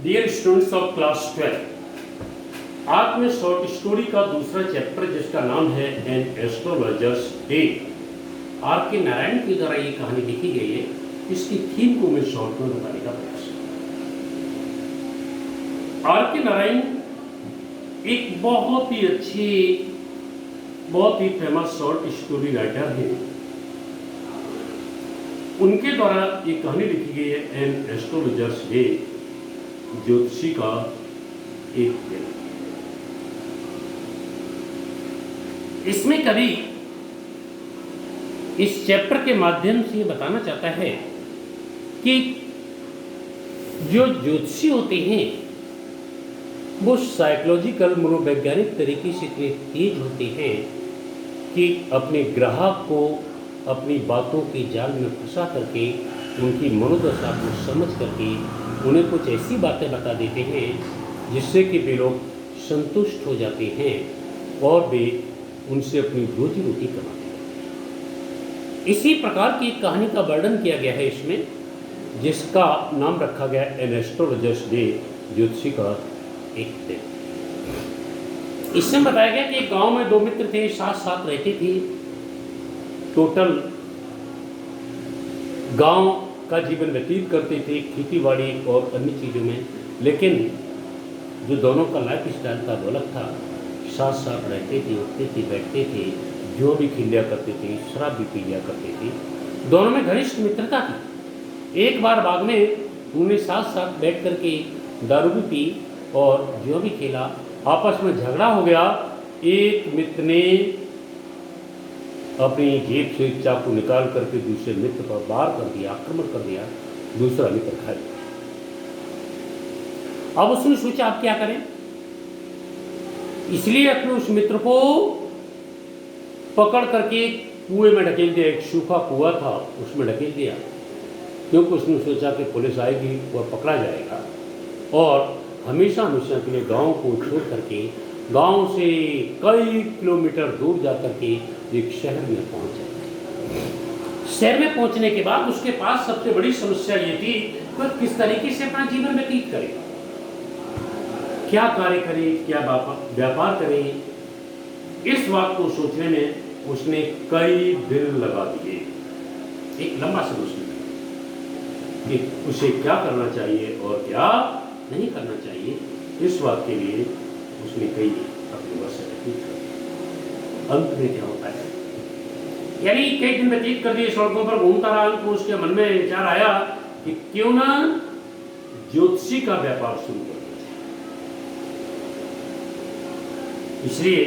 Dear students of class 12, आज में short story का दूसरा चैप्टर जिसका नाम है एन एस्ट्रोलॉजर्स डे। आर के नारायण के द्वारा ये कहानी लिखी गई है। इसकी थीम को मैं शॉर्ट में बताने का प्रयास करूं। आर के नारायण एक बहुत ही अच्छे, बहुत ही फेमस शॉर्ट स्टोरी राइटर हैं। उनके द्वारा ये कहानी लिखी गई है एन एस्ट्रोलॉजर्स डे, ज्योतिषी का एक दिन। इसमें कवि इस चैप्टर के माध्यम से ये बताना चाहता है कि जो ज्योतिषी होते हैं वो साइकोलॉजिकल मनोवैज्ञानिक तरीके से इतने तेज होते हैं कि अपने ग्राहक को अपनी बातों के जाल में फंसा करके उनकी मनोदशा को समझ करके उन्हें कुछ ऐसी बातें बता देते हैं जिससे कि वे लोग संतुष्ट हो जाते हैं और वे उनसे अपनी रोजी रोटी कमाते हैं। इसी प्रकार की एक कहानी का वर्णन किया गया है इसमें, जिसका नाम रखा गया एन एस्ट्रोलॉजर्स डे, ज्योतिषी का एक दिन। इसमें बताया गया कि एक गांव में दो मित्र थे, साथ साथ रहते थे। टोटल गांव का जीवन व्यतीत करते थे खेतीबाड़ी और अन्य चीज़ों में, लेकिन जो दोनों का लाइफ स्टाइल था वो अलग था। साथ साथ रहते थे, उठते थे, बैठते थे, जो भी खेल लिया करते थे, शराब भी पी लिया करते थे। दोनों में घनिष्ठ मित्रता थी। एक बार बाग में उन्होंने साथ साथ बैठ करके दारू भी पी और जो भी खेला। आपस में झगड़ा हो गया। एक मित्र ने अपनी जेब से चाकू निकाल करके दूसरे मित्र पर वार कर दिया, आक्रमण कर दिया। दूसरा मित्र खा गया। अब उसने सोचा आप क्या करें, इसलिए अपने उस मित्र को पकड़ करके कुएं में ढकेल दिया। एक सूखा कुआं था, उसमें ढकेल दिया, क्योंकि उसने सोचा कि पुलिस आएगी और पकड़ा जाएगा और हमेशा हमेशा के लिए गांव को छोड़ करके गांव से कई किलोमीटर दूर जा करके एक शहर में पहुंच जाएगा। शहर में पहुंचने के बाद उसके पास सबसे बड़ी समस्या ये थी कि किस तरीके से अपना जीवन व्यतीत करे, क्या कार्य करे, क्या व्यापार करे। इस बात को सोचने में उसने कई दिन लगा दिए। एक लंबा समय उसने कि उसे क्या करना चाहिए और क्या नहीं करना चाहिए। इस बात के लिए उसने कई अपने वर्ष व्यतीत कर दिए। अंत में क्या होता है, यानी कई दिन व्यतीत कर दिए, सड़कों पर घूमता रहा। अंत में उसके मन में विचार आया कि क्यों ना ज्योतिषी का व्यापार शुरू कर दिया। इसलिए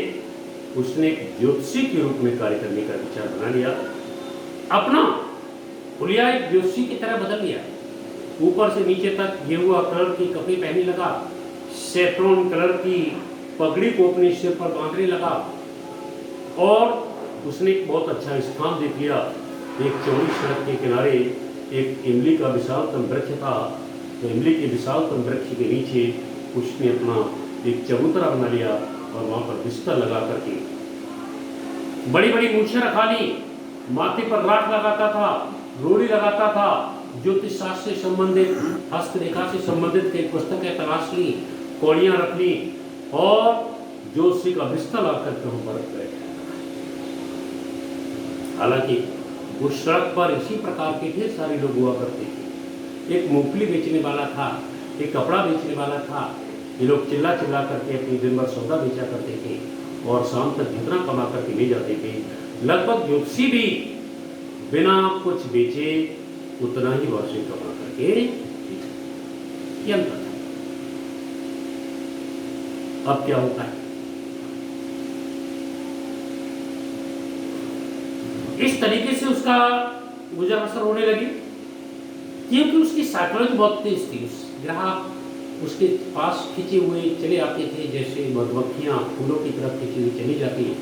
उसने ज्योतिषी के रूप में कार्य करने का विचार बना लिया। अपना हुलिया एक ज्योतिषी की तरह बदल लिया। ऊपर से नीचे तक गेरुआ कलर की कपड़े पहनने लगा, सैफ्रॉन कलर की पगड़ी को अपने सिर पर बांधने लगा और उसने एक बहुत अच्छा स्थान देख लिया। एक चौड़ी सड़क के किनारे एक इमली का विशालतम वृक्ष था। तो इमली के विशालतम वृक्ष के नीचे उसने अपना एक चबूतरा बना लिया और वहाँ पर बिस्तर लगा करके बड़ी बड़ी मूछें रखा ली, माथे पर राख लगाता था, रोड़ी लगाता था, ज्योतिष शास्त्र से संबंधित, हस्तरेखा से संबंधित कई पुस्तकें तलाश ली, कौड़ियाँ रख ली और ज्योतिषी का बिस्तर ला करके वहाँ पर बैठा। हालांकि उस सड़क पर इसी प्रकार के ढेर सारे लोग हुआ करते थे। एक मूंगफली बेचने वाला था, एक कपड़ा बेचने वाला था। ये लोग चिल्ला चिल्ला करके अपनी दिन भर सौदा बेचा करते थे और शाम तक जितना कमा करके ले जाते थे, लगभग ज्योतिषी भी बिना कुछ बेचे उतना ही वार्षिक कमा करके ये अंतर था। अब क्या होता है, इस तरीके से उसका गुजर बसर होने लगी क्योंकि उसकी साइकोलॉजी बहुत तेज थी। उस ग्राहक उसके पास खिंचे हुए चले आते थे, जैसे मधुमक्खियां फूलों की तरफ खिंची हुई चली जाती हैं।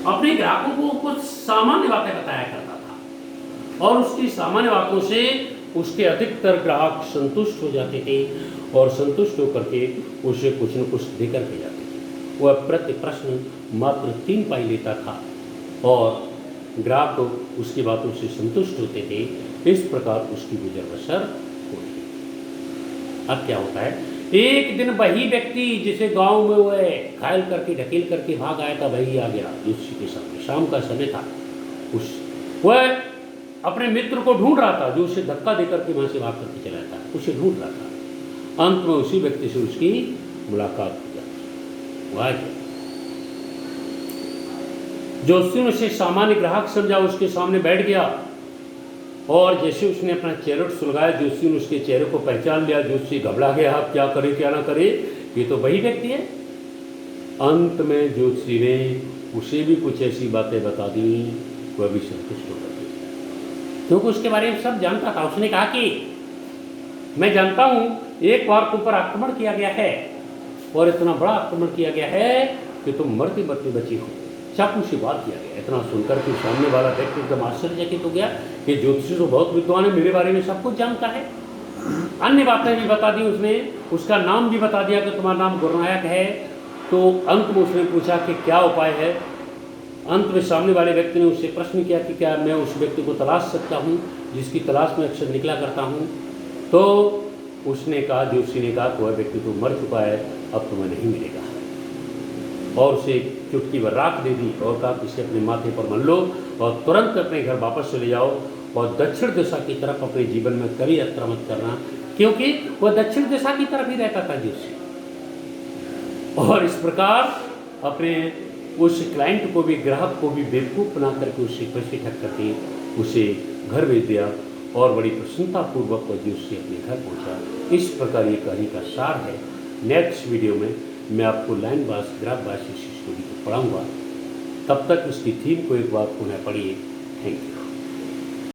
अपने ग्राहकों को कुछ सामान्य बातें बताया करता था और उसकी सामान्य बातों से उसके अधिकतर ग्राहक संतुष्ट हो जाते थे और संतुष्ट होकर के उसे कुछ न कुछ देकर के जाते थे। वह प्रति प्रश्न मात्र 3 पाई लेता था और ग्राहक उसकी बातों से संतुष्ट होते थे। इस प्रकार उसकी गुजर बसर होती। अब क्या होता है, एक दिन वही व्यक्ति जिसे गांव में वो घायल करके ढकेल करके भाग आया था, वही आ गया ज्योतिषी के सामने। शाम का समय था, वह अपने मित्र को ढूंढ रहा था जो उसे धक्का देकर के वहां से भाग करके चला था, उसे ढूंढ रहा था। अंत में उसी व्यक्ति से उसकी मुलाकात हो जाती। वह ज्योतिषी ने उसे सामान्य ग्राहक समझा, उसके सामने बैठ गया और जैसे उसने अपना चेहरा सुलगाया, ज्योतिषी ने उसके चेहरे को पहचान लिया। ज्योतिषी घबरा गया, अब क्या करे क्या ना करे, ये तो वही व्यक्ति है। अंत में ज्योतिषी ने उसे भी कुछ ऐसी बातें बता दी, वह भी संतुष्ट होकर गया, क्योंकि उसके बारे में सब जानता था। उसने कहा कि मैं जानता हूं एक बार तुम पर आक्रमण किया गया है और इतना बड़ा आक्रमण किया गया है कि तुम मरते मरते बची हो। चाकू से वार किया गया। इतना सुनकर के सामने वाला व्यक्ति एकदम आश्चर्यचकित हो गया कि ज्योतिषी तो बहुत विद्वान है, मेरे बारे में सब कुछ जानता है। अन्य बातें भी बता दी उसने, उसका नाम भी बता दिया कि तुम्हारा नाम गुरुनायक है। तो अंत में उसने पूछा कि क्या उपाय है। अंत में सामने वाले व्यक्ति ने उससे प्रश्न किया कि क्या मैं उस व्यक्ति को तलाश सकता हूँ जिसकी तलाश में अक्सर निकला करता हूँ। तो उसने कहा, ज्योतिषी ने कहा कि वह व्यक्ति तो मर चुका है, अब तुम्हें नहीं मिलेगा। और उसे चुटकी भर राख दे दी और कहा कि इसे अपने माथे पर मल लो और तुरंत अपने घर वापस चले जाओ और दक्षिण दिशा की तरफ अपने जीवन में कभी यात्रा मत करना, क्योंकि वह दक्षिण दिशा की तरफ ही रहता था ज्योतिषी। और इस प्रकार अपने उस क्लाइंट को भी, ग्राहक को भी बेवकूफ़ बना करके उससे पैसे ठग करके उसे घर भेज दिया और बड़ी प्रसन्नतापूर्वक वह ज्योतिषी अपने घर पहुंचा। इस प्रकार ये कहानी का सार है। नेक्स्ट वीडियो में मैं आपको लाइन बास ग्राफ बास इस स्टोरी को पढ़ाऊँगा। तब तक इसकी थीम को एक बार पुनः पढ़िए। Thank you.